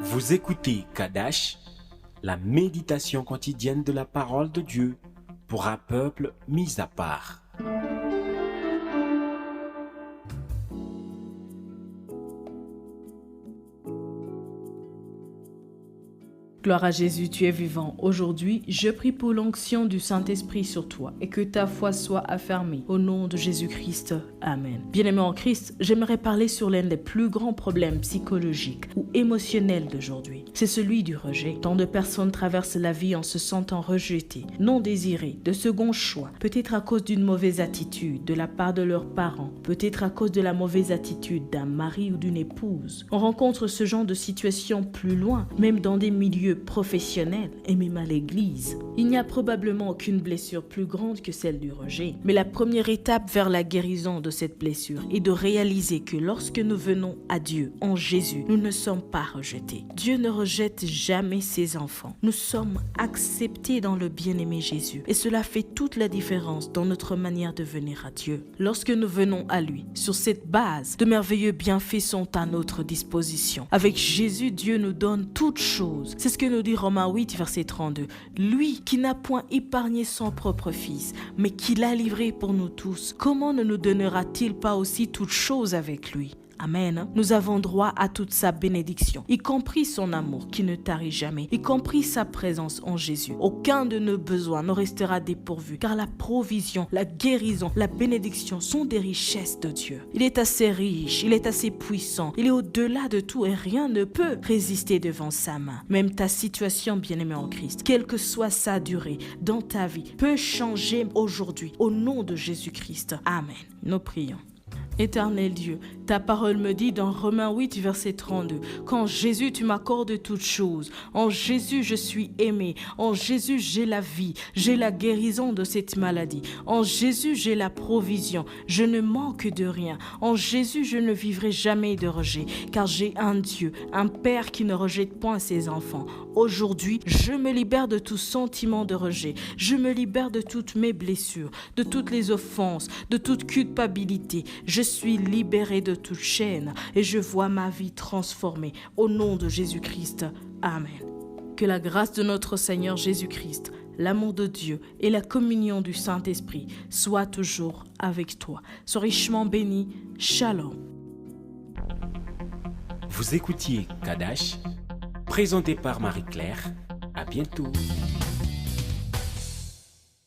Vous écoutez Kadash, la méditation quotidienne de la parole de Dieu pour un peuple mis à part. Gloire à Jésus, tu es vivant. Aujourd'hui, je prie pour l'onction du Saint-Esprit sur toi et que ta foi soit affermie. Au nom de Jésus-Christ, Amen. Bien-aimé en Christ, j'aimerais parler sur l'un des plus grands problèmes psychologiques ou émotionnels d'aujourd'hui. C'est celui du rejet. Tant de personnes traversent la vie en se sentant rejetées, non désirées, de second choix, peut-être à cause d'une mauvaise attitude de la part de leurs parents, peut-être à cause de la mauvaise attitude d'un mari ou d'une épouse. On rencontre ce genre de situation plus loin, même dans des milieux professionnels et même à l'église. Il n'y a probablement aucune blessure plus grande que celle du rejet. Mais la première étape vers la guérison de cette blessure est de réaliser que lorsque nous venons à Dieu en Jésus, nous ne sommes pas rejetés. Dieu ne rejette jamais ses enfants. Nous sommes acceptés dans le bien-aimé Jésus. Et cela fait toute la différence dans notre manière de venir à Dieu. Lorsque nous venons à lui, sur cette base, de merveilleux bienfaits sont à notre disposition. Avec Jésus, Dieu nous donne toutes choses. C'est ce que nous dit Romains 8, verset 32. Lui qui n'a point épargné son propre fils, mais qui l'a livré pour nous tous, comment ne nous donnera-t-il pas aussi toutes choses avec lui? Amen. Nous avons droit à toute sa bénédiction, y compris son amour qui ne tarit jamais, y compris sa présence en Jésus. Aucun de nos besoins ne restera dépourvu, car la provision, la guérison, la bénédiction sont des richesses de Dieu. Il est assez riche, il est assez puissant, il est au-delà de tout et rien ne peut résister devant sa main. Même ta situation, bien-aimée en Christ, quelle que soit sa durée dans ta vie, peut changer aujourd'hui au nom de Jésus-Christ. Amen. Nous prions. Éternel Dieu, ta parole me dit dans Romains 8, verset 32, qu'en Jésus tu m'accordes toutes choses, en Jésus je suis aimé, en Jésus j'ai la vie, j'ai la guérison de cette maladie, en Jésus j'ai la provision, je ne manque de rien, en Jésus je ne vivrai jamais de rejet, car j'ai un Dieu, un Père qui ne rejette point ses enfants. Aujourd'hui, je me libère de tout sentiment de rejet, je me libère de toutes mes blessures, de toutes les offenses, de toute culpabilité. Je suis libéré de toute chaîne et je vois ma vie transformée au nom de Jésus-Christ. Amen. Que la grâce de notre Seigneur Jésus-Christ, l'amour de Dieu et la communion du Saint-Esprit soient toujours avec toi. Sois richement béni. Shalom. Vous écoutiez Kadash, présenté par Marie-Claire. À bientôt.